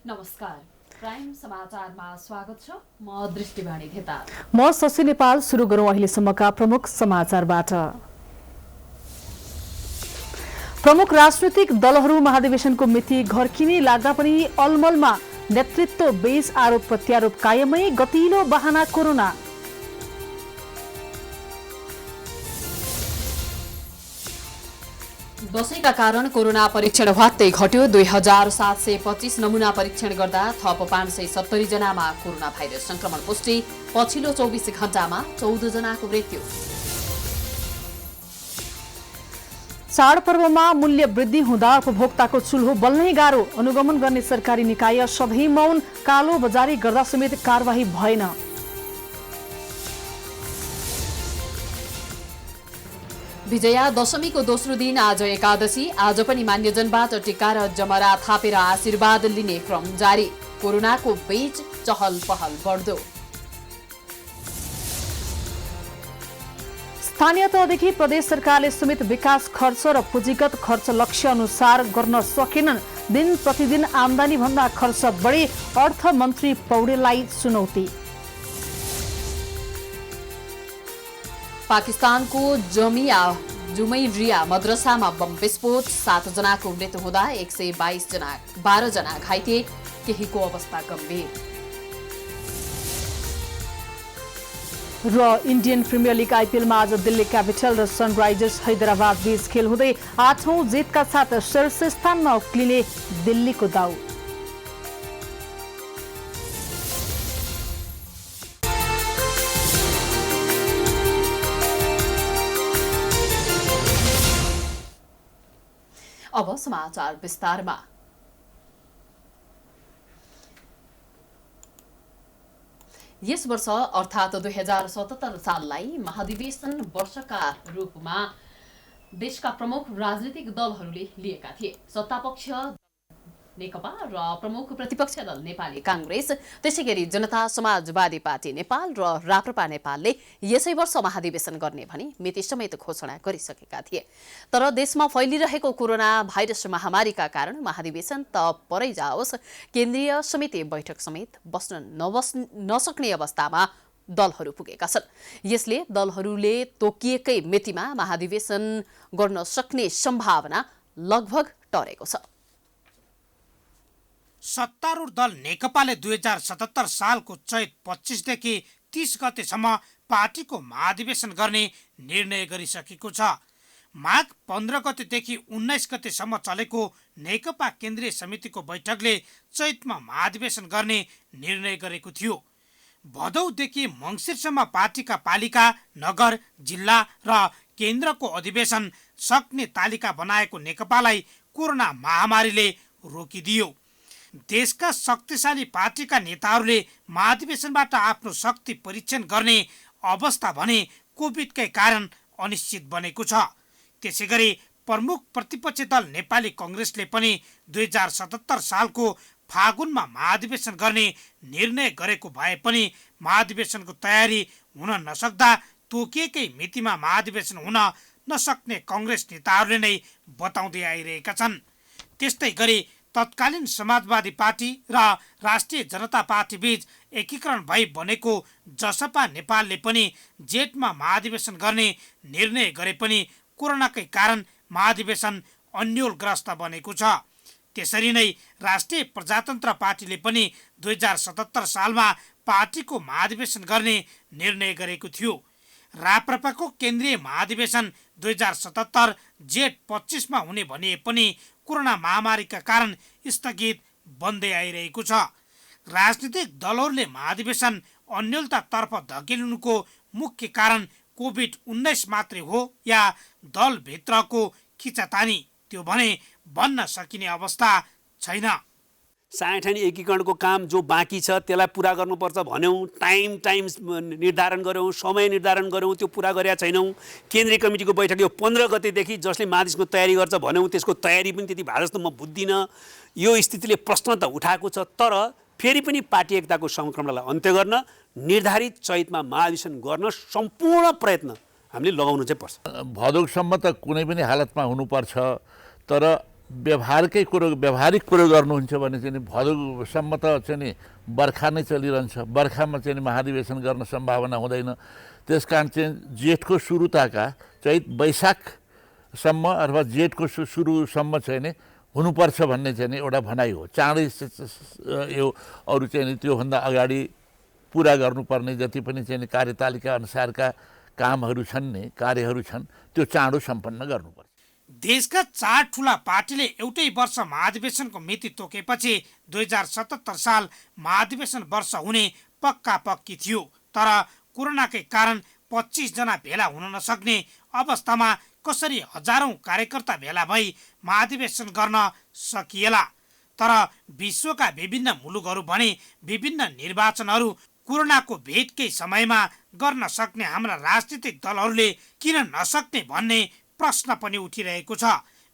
नमस्कार, प्राइम समाचारमा स्वागत छ। म दृष्टिवाणी घेताल। म शशि नेपाल। सुरु गरौँ अहिलेसम्मका प्रमुख समाचारबाट। प्रमुख राजनैतिक दलहरू महाधिवेशनको मिति घर्किने लाग्दा पनि अलमलमा नेतृत्व बीच आरोप प्रत्यारोप कायमै, गतिलो बहाना कोरोना। दशैंका कारण कोरोना परीक्षण ह्वात्तै घट्यो। 2725 नमुना परीक्षण गर्दा थप 570 जनामा कोरोना भाइरस संक्रमण पुष्टि। पछिल्लो 24 घण्टामा 14 जनाको मृत्यु। चाडपर्वमा मूल्य वृद्धि हुँदा उपभोक्ताको चुल्हो बल्नै गाह्रो। अनुगमन गर्ने सरकारी निकाय सधैँ मौन। कालो बजारी गर्दा समेत कारबाही भएन। विजया दशमीको दोस्रो दिन आज एकादशी। आज पनि मान्यजनबाट टिका र जमरा थापेर आशीर्वाद लिने क्रम जारी। कोरोनाको बीच चहल पहल बढ्दो। स्थानीय तहदेखि प्रदेश सरकारले समेत विकास खर्च र पुँजीगत खर्च लक्ष्य अनुसार गर्न सकेनन्। दिन प्रतिदिन आमदानी भन्दा खर्च बढी। अर्थमन्त्री पौडेललाई चुनौती। पाकिस्तानको जुमैरिया मद्रसामा बम विस्फोट। 7 जनाको मृत्यु हुँदा 12 जना घाइते, केहीको अवस्था गम्भीर। र इन्डियन प्रिमियर लिग आइपिएलमा आज दिल्ली क्यापिटल र सनराइजर्स हैदराबाद बीच खेल हुँदै 8औं जितका साथ शीर्ष स्थानमा उक्लिने दिल्लीको दाउ। अब समाचार विस्तारमा। यस वर्ष अर्थात् 2077 साललाई महाधिवेशन वर्षका रूपमा देशका प्रमुख राजनीतिक दलहरूले लिएका थिए। सत्तापक्ष नेकपा र प्रमुख प्रतिपक्ष दल नेपाली कांग्रेस, त्यसैगरी जनता समाजवादी पार्टी नेपाल र राप्रपा नेपालले यसै वर्ष महाधिवेशन गर्ने भनी मिति समेत घोषणा गरिसकेका थिए। तर देशमा फैलिरहेको कोरोना भाइरस महामारीका कारण महाधिवेशन त परै जाओस्, केन्द्रीय समिति बैठक समेत बस्न नसक्ने अवस्थामा दलहरू पुगेका छन्। यसले दलहरूले तोकिएकै मितिमा महाधिवेशन गर्न सक्ने सम्भावना लगभग टरेको छ। सत्तारूढ दल नेकपाले 2077 सालको चैत 25 देखि 30 गतेसम्म पार्टीको महाधिवेशन गर्ने निर्णय गरिसकेको छ। माघ 15 गतेदेखि 19 गतेसम्म चलेको नेकपा केन्द्रीय समितिको बैठकले चैतमा महाधिवेशन गर्ने निर्णय गरेको थियो। भदौदेखि मङ्सिरसम्म पार्टीका पालिका, नगर, जिल्ला र केन्द्रको अधिवेशन सक्ने तालिका बनाएको नेकपालाई कोरोना महामारीले रोकिदियो। देशका शक्तिशाली पार्टीका नेताहरूले महाधिवेशनबाट आफ्नो शक्ति परीक्षण गर्ने अवस्था भने कोभिडकै कारण अनिश्चित बनेको छ। त्यसैगरी प्रमुख प्रतिपक्षी दल नेपाली कांग्रेसले पनि 2077 सालको फागुनमा महाधिवेशन गर्ने निर्णय गरेको भए पनि महाधिवेशनको तयारी हुन नसक्दा तोकिएकै मितिमा महाधिवेशन हुन नसक्ने कांग्रेस नेताहरूले नै बताउँदै आइरहेका छन्। त्यस्तै गरी तत्कालीन समाजवादी पार्टी र राष्ट्रिय जनता पार्टी बीच एकीकरण भई बनेको जसपा नेपालले पनि जेठमा महाधिवेशन गर्ने निर्णय गरे पनि कोरोनाकै कारण महाधिवेशन अन्योलग्रस्त बनेको छ। त्यसरी नै राष्ट्रिय प्रजातन्त्र पार्टीले पनि 2077 सालमा पार्टीको महाधिवेशन गर्ने निर्णय गरेको थियो। राप्रपाको केन्द्रीय महाधिवेशन 2077 जेठ 25 मा हुने भनिए पनि कोरोना महामारीका कारण स्थगित बन्दै आइरहेको छ। राजनीतिक दलहरूले महाधिवेशन अन्योलतातर्फ धकेलिनुको मुख्य कारण कोभिड-19 मात्रै हो या दलभित्रको खिचातानी, त्यो भने भन्न सकिने अवस्था छैन। सांगठनिक एकीकरणको काम जो बाँकी छ त्यसलाई पुरा गर्नुपर्छ भन्यौँ, टाइम निर्धारण गऱ्यौँ, समय निर्धारण गऱ्यौँ, त्यो पुरा गरेका छैनौँ। केन्द्रीय कमिटीको बैठक यो 15 गतेदेखि जसले महाधिवेशनको तयारी गर्छ भन्यौँ, त्यसको तयारी पनि त्यति भए जस्तो म बुझ्दिनँ। यो स्थितिले प्रश्न त उठाएको छ, तर फेरि पनि पार्टी एकताको सङ्क्रमणलाई अन्त्य गर्न निर्धारित चैतमा महाधिवेशन गर्न सम्पूर्ण प्रयत्न हामीले लगाउनु चाहिँ पर्छ। भदौसम्म त कुनै पनि हालतमा हुनुपर्छ, तर व्यवहारिक कुरो गर्नुहुन्छ भने चाहिँ भदौसम्म त चाहिँ नि बर्खा नै चलिरहन्छ। बर्खामा चाहिँ महाधिवेशन गर्न सम्भावना हुँदैन। त्यसकारण चाहिँ जेठको सुरुताका चैत वैशाखसम्म अथवा जेठको सुरुसम्म चाहिँ नि हुनुपर्छ भन्ने चाहिँ नि एउटा भनाइ हो। चाँडै यो अरू चाहिँ नि त्योभन्दा अगाडि पुरा गर्नुपर्ने जति पनि चाहिँ कार्यतालिका अनुसारका कामहरू छन् नि, कार्यहरू छन्, त्यो चाँडो सम्पन्न गर्नुपर्छ। देशका 4 ठूला पार्टीले एउटै वर्ष महाधिवेशनको मिति तोकेपछि 2077 साल महाधिवेशन वर्ष हुने पक्का पक्की थियो। तर कोरोनाकै कारण 25 जना भेला हुन नसक्ने अवस्थामा कसरी हजारौं कार्यकर्ता भेला भई महाधिवेशन गर्न सकिएला। तर विश्वका विभिन्न मुलुकहरू भने विभिन्न निर्वाचनहरू कोरोनाको भेटकै समयमा गर्न सक्ने हाम्रा राजनीतिक दलहरूले किन नसक्ने भन्ने प्रश्न पनि उठिरहेको छ।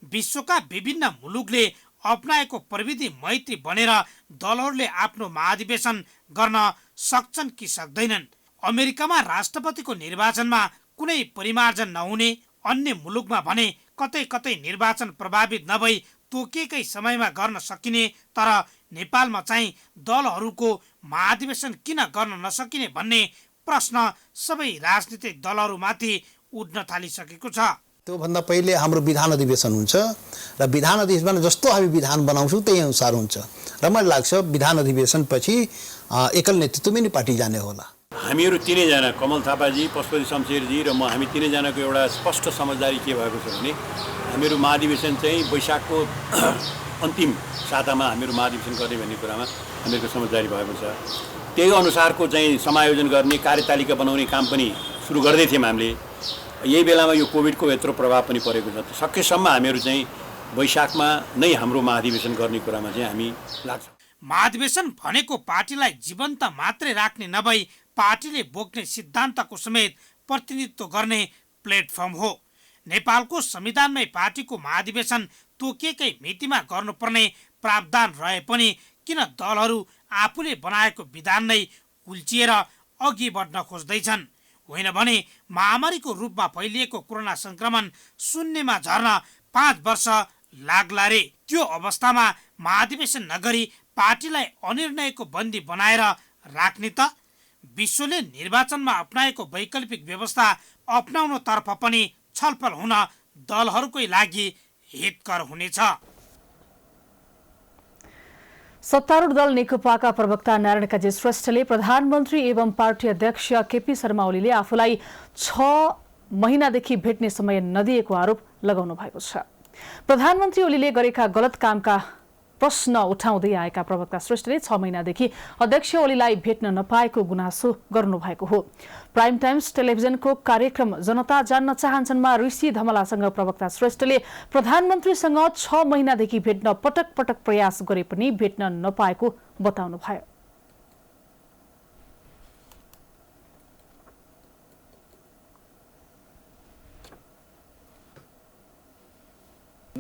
विश्वका विभिन्न मुलुकले अपनाएको प्रविधि मैत्री बनेर दलहरूले आफ्नो महाधिवेशन गर्न सक्छन् कि सक्दैनन्। अमेरिकामा राष्ट्रपतिको निर्वाचनमा कुनै परिमार्जन नहुने, अन्य मुलुकमा भने कतै कतै निर्वाचन प्रभावित नभई तोकिएकै समयमा गर्न सकिने, तर नेपालमा चाहिँ दलहरूको महाधिवेशन किन गर्न नसकिने भन्ने प्रश्न सबै राजनीतिक दलहरूमाथि उठ्न थालिसकेको छ। त्योभन्दा पहिले हाम्रो विधान अधिवेशन हुन्छ र विधान अधिवेशनमा जस्तो हामी विधान बनाउँछौँ त्यही अनुसार हुन्छ र मलाई लाग्छ विधान अधिवेशन पछि एकल नेतृत्वमै नै पार्टी जाने होला। हामीहरू तीनैजना, कमल थापाजी, पशुपति शमशेरजी र म, हामी तीनैजनाको एउटा स्पष्ट समझदारी के भएको छ भने हामीहरू महाधिवेशन चाहिँ वैशाखको अन्तिम सातामा हामीहरू महाधिवेशन गर्ने भन्ने कुरामा हामीहरूको समझदारी भएको छ। त्यही अनुसारको चाहिँ समायोजन गर्ने, कार्यतालिका बनाउने काम पनि सुरु गर्दै थियौँ हामीले। यही बेलामा यो कोभिडको यत्रो प्रभाव पनि परेको छ। सकेसम्म हामीहरू चाहिँ वैशाखमा नै हाम्रो महाधिवेशन गर्ने कुरामा चाहिँ हामी लाग्छौँ। महाधिवेशन भनेको पार्टीलाई जीवन्त मात्रै राख्ने नभई पार्टीले बोक्ने सिद्धान्तको समेत प्रतिनिधित्व गर्ने प्लेटफर्म हो। नेपालको संविधानमै पार्टीको महाधिवेशन तोकिएकै मितिमा गर्नुपर्ने प्रावधान रहे पनि किन दलहरू आफूले बनाएको विधान नै कुल्चिएर अघि बढ्न खोज्दैछन्? होइन भने महामारीको रूपमा फैलिएको कोरोना संक्रमण शून्यमा झर्न 5 वर्ष लाग्ला रे। त्यो अवस्थामा महाधिवेशन नगरी पार्टीलाई अनिर्णयको बन्दी बनाएर राख्ने त? विश्वले निर्वाचनमा अपनाएको वैकल्पिक व्यवस्था अपनाउनतर्फ पनि छलफल हुन दलहरूकै लागि हितकर हुनेछ। सत्तारूढ दल नेकपाका प्रवक्ता नारायण काजी श्रेष्ठले प्रधानमन्त्री एवं पार्टी अध्यक्ष केपी शर्मा ओलीले आफूलाई 6 महिनादेखि भेट्ने समय नदिएको आरोप लगाउनु भएको छ। प्रधानमन्त्री ओलीले गरेका गलत कामका प्रश्न उठाउँदै आएका प्रवक्ता श्रेष्ठले 6 महिनादेखि अध्यक्ष ओलीलाई भेट्न नपाएको गुनासो गर्नुभएको हो। प्राइम टाइम्स टेलिभिजनको कार्यक्रम जनता जान्न चाहन्छन्मा ऋषि धमलासँग प्रवक्ता श्रेष्ठले प्रधानमन्त्रीसँग 6 महिनादेखि भेट्न पटक पटक प्रयास गरे पनि भेट्न नपाएको बताउनुभयो।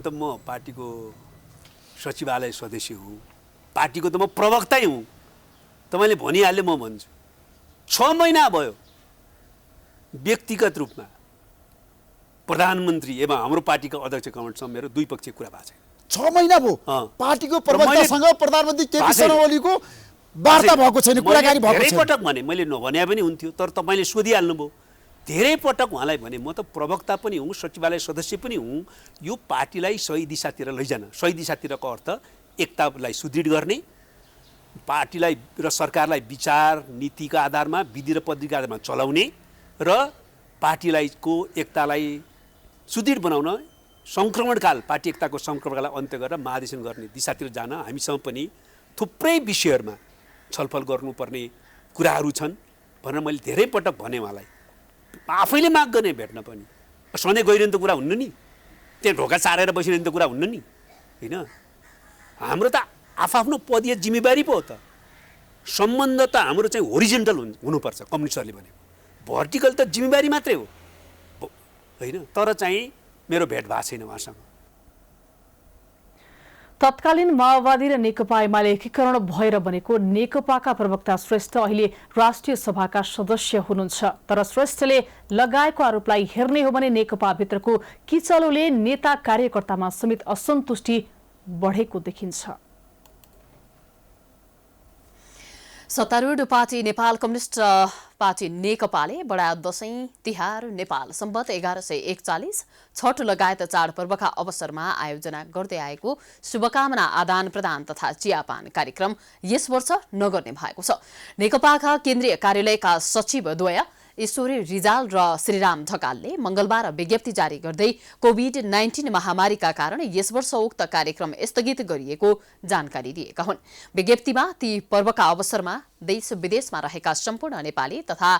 म पार्टीको सचिवालय सदस्य हुँ, पार्टीको त म प्रवक्तै हुँ। तपाईँले भनिहाल्यो, म भन्छु 6 महिना भयो व्यक्तिगत रूपमा प्रधानमन्त्री एवं हाम्रो पार्टीको अध्यक्ष कमलसँग मेरो द्विपक्षीय कुरा भएको छैन। 6 महिना भयो पार्टीको प्रवक्तासँग प्रधानमन्त्री केपी शर्मा ओलीको वार्ता भएको छैन, कुराकानी भएको छैन। धेरै पटक भने मैले नभने पनि हुन्थ्यो, तर तपाईँले सोधिहाल्नुभयो। धेरै पटक उहाँलाई भने म त प्रवक्ता पनि हुँ, सचिवालय सदस्य पनि हुँ। यो पार्टीलाई सही दिशातिर लैजान, सही दिशातिरको अर्थ एकतालाई सुदृढ गर्ने, पार्टीलाई र सरकारलाई विचार नीतिका आधारमा, विधि र पद्धतिका आधारमा चलाउने र पार्टीलाई को एकतालाई सुदृढ बनाउन, सङ्क्रमणकाल पार्टी एकताको सङ्क्रमणकाललाई अन्त्य गरेर महाधिवेशन गर्ने दिशातिर जान हामीसँग पनि थुप्रै विषयहरूमा छलफल गर्नुपर्ने कुराहरू छन् भनेर मैले धेरै पटक भने। उहाँलाई आफैले माग गर्ने भेट्न पनि सधैँ गइरहने त कुरा हुन्न नि, त्यहाँ ढोका चारेर बसिरहने त कुरा हुन्न नि, होइन? हाम्रो त आफ्नो पदीय जिम्मेवारी पो हो त। सम्बन्ध त हाम्रो चाहिँ होरिजेन्टल हुनुपर्छ, कम्युनिस्टहरूले भने। भर्टिकल त जिम्मेवारी मात्रै हो, होइन? तर चाहिँ मेरो भेट भएको छैन उहाँसँग। तत्कालीन माओवादी र नेकपा एमाले एकीकरण भएर बनेको नेकपाका प्रवक्ता श्रेष्ठ अहिले राष्ट्रिय सभाका सदस्य हुनुहुन्छ। तर श्रेष्ठले लगाएको आरोपलाई हेर्ने हो भने नेकपा भित्रको किचलोले नेता कार्यकर्तामा समेत असन्तुष्टि बढेको देखिन्छ। सत्तारूढ पार्टी नेपाल कम्युनिस्ट पार्टी नेकपाले बडा दशैं तिहार नेपाल सम्बत 1141 छठ लगायत चाडपर्वका अवसरमा आयोजना गर्दै आएको शुभकामना आदान प्रदान तथा चियापान कार्यक्रम यस वर्ष नगर्ने भएको छ। नेकपाका केन्द्रीय कार्यालयका सचिव द्वय ईश्वरी रिजाल र श्रीराम ढकालले मंगलबार विज्ञप्ति जारी गर्दै कोभिड-19 महामारीका कारण यस वर्ष उक्त कार्यक्रम स्थगित गरिएको जानकारी दिएका हुन्। विज्ञप्तिमा ती पर्वका अवसरमा देश विदेशमा रहेका सम्पूर्ण नेपाली तथा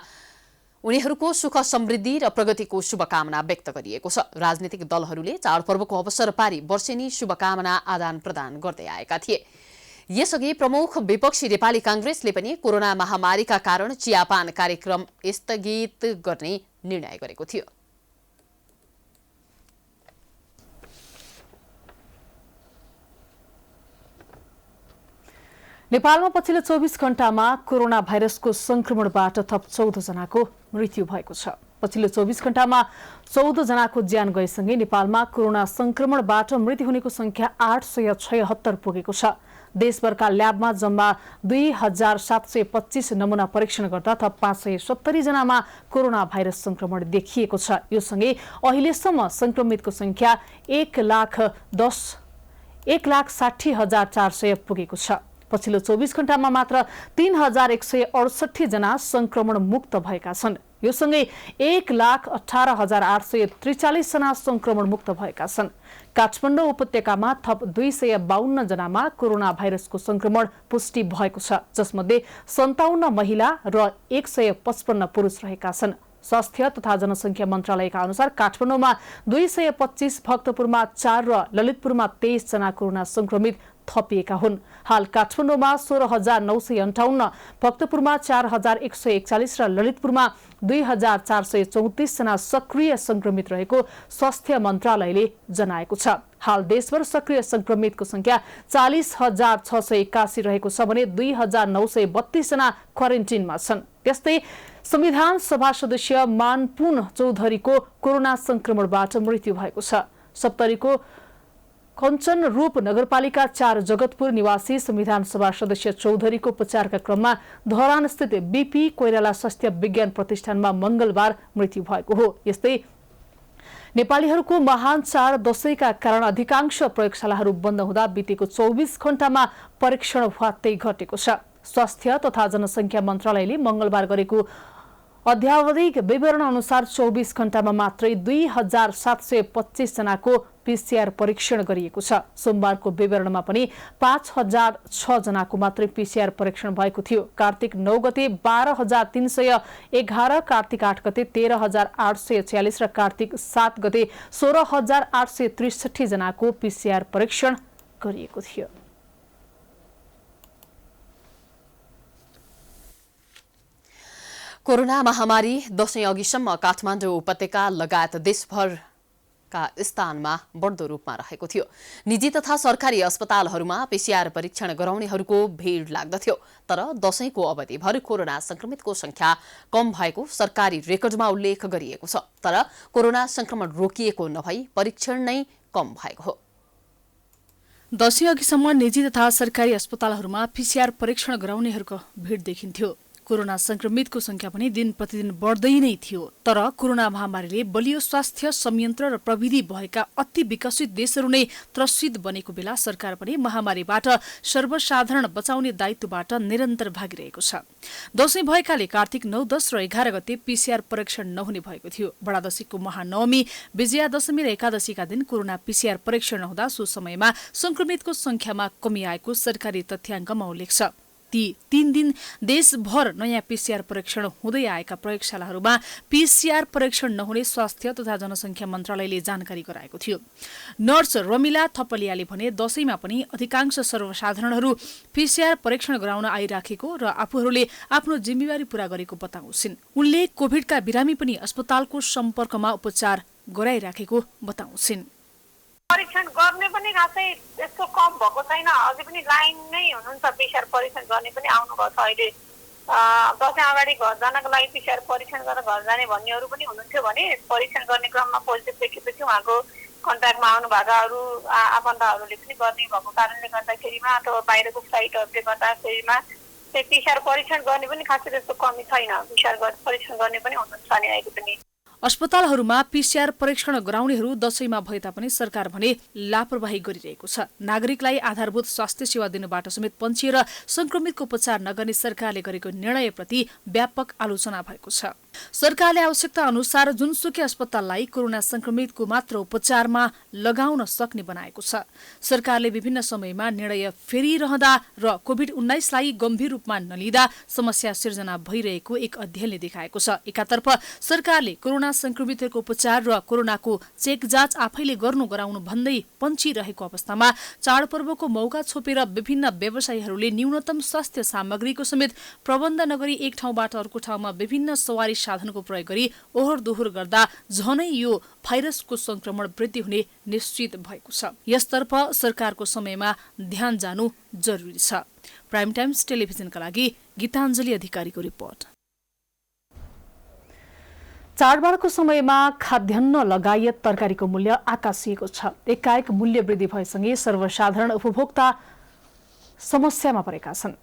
उनीहरूको सुख समृद्धि र प्रगतिको शुभकामना व्यक्त गरिएको छ। राजनीतिक दलहरूले चाडपर्वको अवसर पारी वर्षेनी शुभकामना आदान प्रदान गर्दै आएका थिए। यसअघि प्रमुख विपक्षी नेपाली कांग्रेसले पनि कोरोना महामारीका कारण चियापान कार्यक्रम स्थगित गर्ने निर्णय गरेको थियो। नेपालमा पछिल्लो 24 घण्टामा कोरोना भाइरसको संक्रमणबाट थप 14 जनाको मृत्यु भएको छ। पछिल्लो 24 घण्टामा 14 जनाको ज्यान गएसँगै नेपालमा कोरोना संक्रमणबाट मृत्यु हुनेको संख्या 876 पुगेको छ। देशभरका ल्याबमा जम्मा 2725 नमूना परीक्षण गर्दा थप 570 जनामा कोरोना भाइरस संक्रमण देखिएको छ। यो सँगै अहिलेसम्म संक्रमितको संख्या 1,60,400 पुगेको छ। पछिल्लो 24 घण्टामा मात्र 3168 जना संक्रमण मुक्त भएका छन्। यो सँगै 1,18,843 जना संक्रमण मुक्त भएका छन्। काठमाडौँ उपत्यकामा थप 252 जनामा कोरोना भाइरसको संक्रमण पुष्टि भएको छ, जसमध्ये 57 महिला र 155 पुरुष रहेका छन्। स्वास्थ्य तथा जनसंख्या मन्त्रालयका अनुसार काठमाडौँमा 225, भक्तपुरमा 4 र ललितपुरमा 23 जना कोरोना संक्रमित थपिएका हुन्। हाल काठमाडौँमा 16,958, भक्तपुरमा 4,141 र ललितपुरमा 2,434 जना सक्रिय संक्रमित रहेको स्वास्थ्य मन्त्रालयले जनाएको छ। हाल देशभर सक्रिय संक्रमितको संख्या 40,681 रहेको छ भने 2,932 जना क्वारेन्टिनमा छन्। त्यस्तै संविधान सभा सदस्य मानपुन चौधरीको कोरोना संक्रमणबाट मृत्यु भएको छ। सप्तरीको कञ्चन रूप नगरपालिका 4 जगतपुर निवासी संविधान सभा सदस्य चौधरीको उपचारका क्रममा धरानस्थित बीपी कोइराला स्वास्थ्य विज्ञान प्रतिष्ठानमा मंगलबार मृत्यु भएको हो। यस्तै नेपालीहरूको महान चाड दशैंका कारण अधिकांश प्रयोगशालाहरू बन्द हुँदा बितेको 24 घण्टामा परीक्षण भ्वात्तै घटेको छ। स्वास्थ्य तथा जनसंख्या मन्त्रालयले मंगलबार गरेको अध्यावधिक विवरण अनुसार 24 घण्टामा मात्रै 2,725 जनाको पीसीआर परीक्षण गरिएको छ। सोमबारको विवरणमा पनि 5,006 जनाको मात्रै पीसीआर परीक्षण भएको थियो। कार्तिक 9 गते 12,311, कार्तिक 8 गते 13,846 र कार्तिक 7 गते 16,863 जनाको पीसीआर परीक्षण गरिएको थियो। कोरोना महामारी दशैं अघिसम्म काठमाडौँ उपत्यका लगायत देशभरका स्थानमा बढ्दो रूपमा रहेको थियो। निजी तथा सरकारी अस्पतालहरूमा पीसीआर परीक्षण गराउनेहरूको भीड़ लाग्दथ्यो। तर दशैंको अवधिभर कोरोना संक्रमितको संख्या कम भएको सरकारी रेकर्डमा उल्लेख गरिएको छ। तर कोरोना संक्रमण रोकिएको नभई परीक्षण नै कम भएको हो। दशैं अघिसम्म निजी तथा सरकारी अस्पतालहरूमा पीसीआर परीक्षण गराउनेहरूको भीड़ देखिन्थ्यो। कोरोना संक्रमितको संख्या पनि दिन प्रतिदिन बढ्दै नै थियो। तर कोरोना महामारीले बलियो स्वास्थ्य संयन्त्र र प्रविधि भएका अति विकसित देशहरू नै त्रसित बनेको बेला सरकार पनि महामारीबाट सर्वसाधारण बचाउने दायित्वबाट निरन्तर भागिरहेको छ। दशैं भएकाले कार्तिक 9, 10 र 11 गते पीसीआर परीक्षण नहुने भएको थियो। बडादशीको महानवमी, विजयादशमी र एकादशीका दिन कोरोना पीसीआर परीक्षण नहुँदा सो समयमा संक्रमितको संख्यामा कमी आएको सरकारी तथ्याङ्कमा उल्लेख छ। ती 3 दिन देशभर नयाँ पीसीआर परीक्षण हुँदै आएका प्रयोगशालाहरूमा पीसीआर परीक्षण नहुने स्वास्थ्य तथा जनसंख्या मन्त्रालयले जानकारी गराएको थियो। नर्स रमिला थपलियाले भने दशैंमा पनि अधिकांश सर्वसाधारणहरू पीसीआर परीक्षण गराउन आइराखेको र आफूहरूले आफ्नो जिम्मेवारी पूरा गरेको बताउँछिन्। उनले कोभिडका बिरामी पनि अस्पतालको सम्पर्कमा उपचार गराइराखेको बताउँछिन्। परीक्षण गर्ने पनि खासै त्यस्तो कम भएको छैन। अझै पनि लाइन नै हुनुहुन्छ पिसिआर परीक्षण गर्ने पनि आउनुभएको छ। अहिले दसैँ अगाडि घर जानको लागि पिसिआर परीक्षण गरेर घर जाने भन्नेहरू पनि हुनुहुन्थ्यो भने परीक्षण गर्ने क्रममा पोजिटिभ देखेपछि उहाँको कन्ट्याक्टमा आउनु भएका अरू आफन्तहरूले पनि गर्ने भएको कारणले गर्दाखेरिमा अथवा बाहिरको फ्लाइटहरूले गर्दाखेरिमा त्यो पिसिआर परीक्षण गर्ने पनि खासै त्यस्तो कमी छैन। पिसिआर परीक्षण गर्ने पनि हुनुहुन्छ नि अहिले पनि। अस्पतालहरूमा पीसीआर परीक्षण गराउनेहरू दशैंमा भए तापनि सरकार भने लापरवाही गरिरहेको छ। नागरिकलाई आधारभूत स्वास्थ्य सेवा दिनुबाट समेत पन्छिएर संक्रमितको उपचार नगर्ने सरकारले गरेको निर्णयप्रति व्यापक आलोचना भएको छ। सरकारले आवश्यकता अनुसार जुनसुकै अस्पताललाई कोरोना संक्रमितको मात्र उपचारमा लगाउन सक्ने बनाएको छ। सरकारले विभिन्न समयमा निर्णय फेरिरहँदा र कोभिड-19 लाई गम्भीर रूपमा नलिँदा समस्या सिर्जना भइरहेको एक अध्ययनले देखाएको छ। एकातर्फ सरकारले कोरोना संक्रमितहरूको उपचार र कोरोनाको चेक जाँच आफैले गराउनु भन्दै पन्छिरहेको अवस्थामा चाडपर्वको मौका छोपेर विभिन्न व्यवसायीहरूले न्यूनतम स्वास्थ्य सामग्रीको समेत प्रबन्ध नगरी एक ठाउँबाट अर्को ठाउँमा विभिन्न सवारी साधनको प्रयोग गरी ओहोर दोहोर गर्दा झनै यो भाइरसको संक्रमण वृद्धि हुने निश्चित भएको छ। यसतर्फ सरकारको समयमा ध्यान जानु जरुरी छ। प्राइम टाइम्स टेलिभिजनका लागि गीताञ्जली अधिकारीको रिपोर्ट। चाडबाडको समयमा खाद्यान्न लगायत तरकारीको मूल्य आकाशिएको छ। एकाएक मूल्य वृद्धि भएसँगै सर्वसाधारण उपभोक्ता समस्यामा परेका छन्।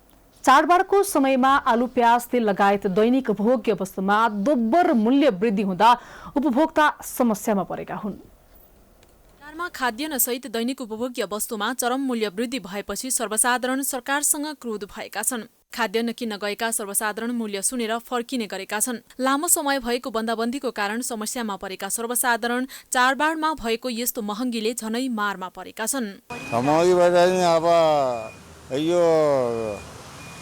चाडबाडको समयमा आलु, प्याज, तेल लगायत दैनिक उपभोग्य वस्तुमा दोब्बर मूल्य वृद्धि हुँदा उपभोक्ता समस्यामा परेका हुन्। बजारमा खाद्यान्न सहित दैनिक उपभोग्य वस्तुमा चरम मूल्य वृद्धि भएपछि सर्वसाधारण सरकारसँग क्रोध भएका छन्। खाद्यान्न किन्न गएका सर्वसाधारण मूल्य सुनेर फर्किने गरेका छन्। लामो समय भएको बन्दाबन्दीको कारण समस्यामा परेका सर्वसाधारण चाडबाडमा भएको यस्तो महँगीले झनै मारमा परेका छन्। अब यो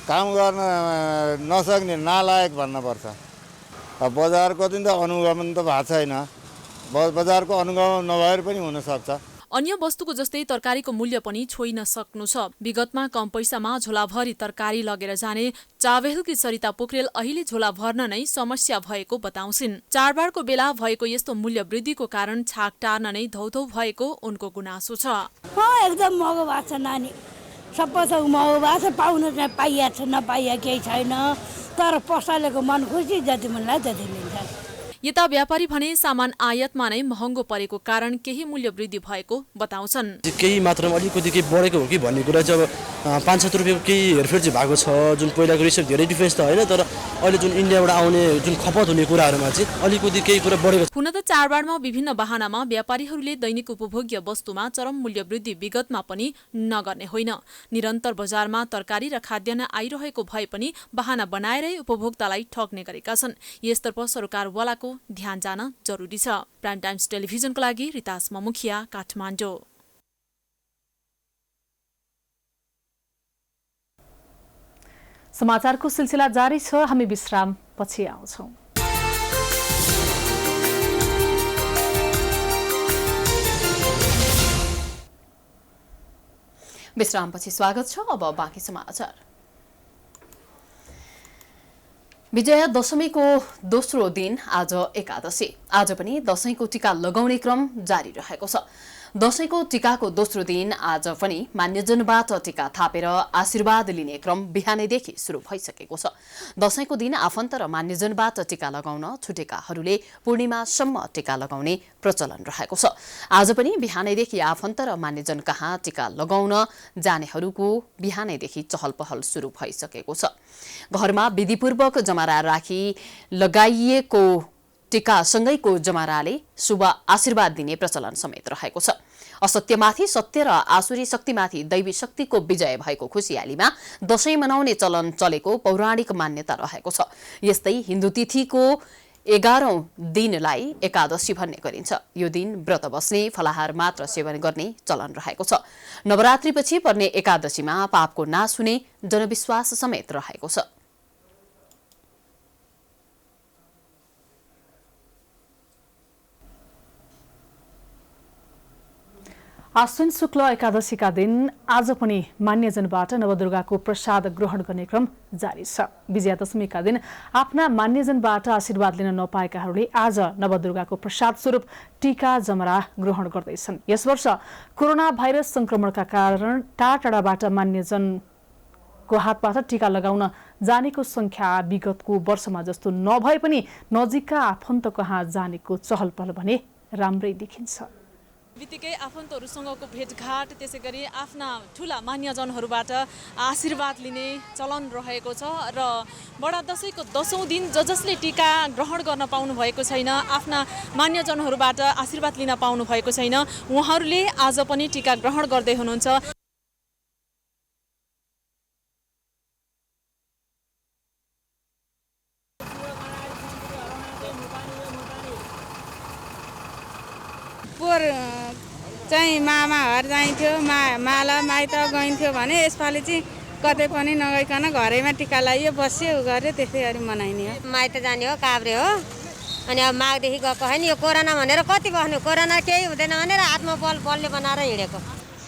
काम गर्न नसक्ने नालायक भन्नुपर्छ। बजारको दिन त अनुगमन त भएको छैन। बजारको अनुगमन नभएर पनि हुन सक्छ। अन्य वस्तुको जस्तै तरकारीको मूल्य पनि छोइन सक्नु छ। विगतमा कम पैसामा झोलाभरि तरकारी लगेर जाने चावेलकी सरिता पोखरेल अहिले झोला भर्न नै समस्या भएको बताउँछिन्। चाडबाडको बेला भएको यस्तो मूल्य वृद्धिको कारण छाक टार्न नै धौधौ भएको उनको गुनासो छ। एकदम महँगो भएको छ नानी, सबै थोक महँगो भएको छ। पाउन चाहिँ पाइया छ, नपाइया केही छैन। तर पसलेको मन खुसी जति मन लाग्छ त्यति लिन्छ। यता व्यापारी भने सामान आयातमा नै महँगो परेको कारण केही मूल्य वृद्धि भएको बताउँछन्। केही मात्रामा अलिकति केही बढेको हो कि भन्ने कुरा चाहिँ अब 5-7 रुपियाँको केही हेरफेर चाहिँ भएको छ। जुन पहिलाको रेसिप धेरै डिफ्रेन्स त होइन, तर अहिले जुन इन्डियाबाट आउने जुन खपत हुने कुराहरूमा चाहिँ अलिकति केही कुरा बढेको छ। हुन त चाडबाडमा विभिन्न बहानामा व्यापारीहरूले दैनिक उपभोग्य वस्तुमा चरम मूल्य वृद्धि विगतमा पनि नगर्ने होइन। निरन्तर बजारमा तरकारी र खाद्यान्न आइरहेको भए पनि बहाना बनाएरै उपभोक्तालाई ठग्ने गरेका छन्। यसतर्फ सरकारवालाको ध्यान जान जरुरी छ। प्राइम टाइम्स टेलिभिजनको लागि रितास ममुखिया, काठमाडौँ। समाचारको सिलसिला जारी छ। हामी विश्राम पछि आउँछौं। विश्रामपछि स्वागत छ। अब बाँकी समाचार। विजया दशमीको दोस्रो दिन आज एकादशी। आज पनि दशैंको टीका लगाउने क्रम जारी रहेको छ। दशैंको टीकाको दोस्रो दिन आज पनि मान्यजनबाट टीका थापेर आशीर्वाद लिने क्रम बिहानैदेखि सुरु भइसकेको छ। दशैंको दिन आफन्त र मान्यजनबाट टीका लगाउन छुटेकाहरूले पूर्णिमासम्म टीका लगाउने प्रचलन रहेको छ। आज पनि बिहानैदेखि आफन्त र मान्यजन कहाँ टीका लगाउन जानेहरूको बिहानैदेखि चहल पहल सुरु भइसकेको छ। घरमा विधिपूर्वक जमारा राखी लगाइएको टीकासँगैको जमाराले शुभ आशीर्वाद दिने प्रचलन समेत रहेको छ। असत्यमाथि सत्य र आसुरी शक्तिमाथि दैवी शक्तिको विजय भएको खुसियालीमा दशैं मनाउने चलन चलेको पौराणिक मान्यता रहेको छ। यस्तै हिन्दू तिथिको 11औं दिनलाई एकादशी भन्ने गरिन्छ। यो दिन व्रत बस्ने, फलाहार मात्र सेवन गर्ने चलन रहेको छ। नवरात्रिपछि पर्ने एकादशीमा पापको नाश हुने जनविश्वास समेत रहेको छ। आश्विन शुक्ल एकादशीका दिन आज पनि मान्यजनबाट नवदुर्गाको प्रसाद ग्रहण गर्ने क्रम जारी छ। विजयादशमीका दिन आफ्ना मान्यजनबाट आशीर्वाद लिन नपाएकाहरूले आज नवदुर्गाको प्रसाद स्वरूप टीका जमरा ग्रहण गर्दैछन्। यस वर्ष कोरोना भाइरस संक्रमणका कारण टाढाटाढाबाट मान्यजनको हातबाट टीका लगाउन जानेको संख्या विगतको वर्षमा जस्तो नभए पनि नजिकका आफन्त कहाँ जानेको चहल पहल भने राम्रै देखिन्छ। बित्तिकै आफन्तहरूसँगको भेटघाट, त्यसै गरी आफ्ना ठुला मान्यजनहरूबाट आशीर्वाद लिने चलन रहेको छ र बडा दशैंको 10औं दिन जसले टीका ग्रहण गर्न पाउनु भएको छैन, आफ्ना मान्यजनहरूबाट आशीर्वाद लिन पाउनु भएको छैन, उहाँहरूले आज पनि टीका ग्रहण गर्दै हुनुहुन्छ। चाहिँ मामाहरू जाइन्थ्यो, माला माइत गइन्थ्यो भने यसपालि चाहिँ कतै पनि नगइकन घरैमा टिका लगाइयो, बस्यो, गऱ्यो, त्यसै गरी मनाइने हो। माइत जाने हो, काभ्रे हो। अनि अब माघदेखि गएको होइन, यो कोरोना भनेर कति बस्नु, कोरोना केही हुँदैन भनेर आत्मबल बलले बनाएर हिँडेको।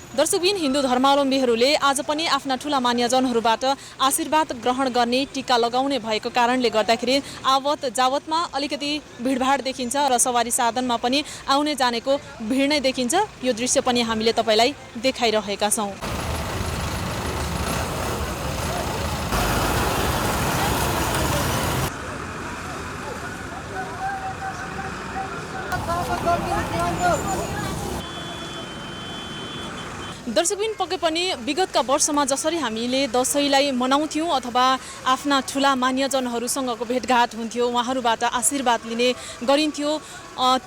दर्शकबिन, हिन्दू धर्मावलम्बीहरूले आज पनि आफ्ना ठुला मान्यजनहरूबाट आशीर्वाद ग्रहण गर्ने, टीका लगाउने भएको कारणले गर्दाखेरि आवत जावतमा अलिकति भिडभाड देखिन्छ र सवारी साधनमा पनि आउने जानेको भिड नै देखिन्छ। यो दृश्य पनि हामीले तपाईलाई देखाइरहेका छौँ। दर्शकबिन, पक्कै पनि विगतका वर्षमा जसरी हामीले दशैंलाई मनाउँथ्यौँ अथवा आफ्ना ठुला मान्यजनहरूसँगको भेटघाट हुन्थ्यो, उहाँहरूबाट आशीर्वाद लिने गरिन्थ्यो,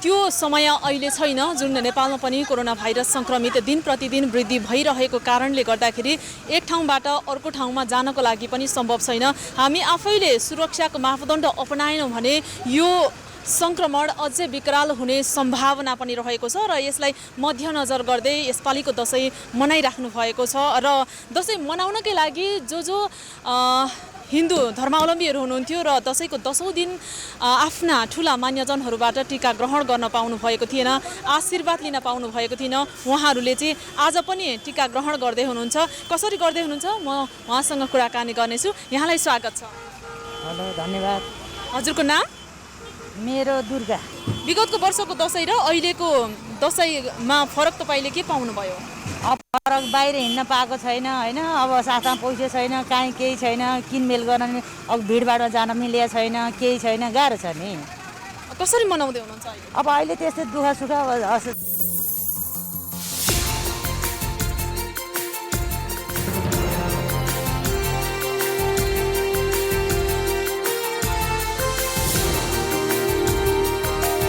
त्यो समय अहिले छैन। जुन नेपालमा पनि कोरोना भाइरस संक्रमित दिन प्रतिदिन वृद्धि भइरहेको कारणले गर्दाखेरि एक ठाउँबाट अर्को ठाउँमा जानको लागि पनि सम्भव छैन। हामी आफैले सुरक्षाको मापदण्ड अपनाएनौँ भने यो संक्रमण अझै विकराल हुने सम्भावना पनि रहेको छ र यसलाई मध्यनजर गर्दै यसपालिको दशैं मनाइराख्नु भएको छ। र दशैं मनाउनकै लागि जो हिन्दू धर्मावलम्बीहरू हुनुहुन्थ्यो र दशैंको 10औं दिन आफ्ना ठुला मान्यजनहरूबाट टीका ग्रहण गर्न पाउनु भएको थिएन, आशीर्वाद लिन पाउनु भएको थिएन, उहाँहरूले चाहिँ आज पनि टीका ग्रहण गर्दै हुनुहुन्छ। कसरी गर्दै हुनुहुन्छ म उहाँसँग कुराकानी गर्नेछु। यहाँलाई स्वागत छ। हेलो, धन्यवाद। हजुरको नाम? मेरो दुर्गा। विगतको वर्षको दशैं र अहिलेको दशैंमा फरक तपाईँले के पाउनुभयो? अब फरक बाहिर हिँड्न पाएको छैन होइन, अब साथमा पैसा छैन, काहीँ केही छैन, किनमेल गर्न अब भिडभाडमा जान मिलेको छैन, केही छैन, गाह्रो छ नि। कसरी मनाउँदै हुनुहुन्छ? अब अहिले त्यस्तै दुःख सुख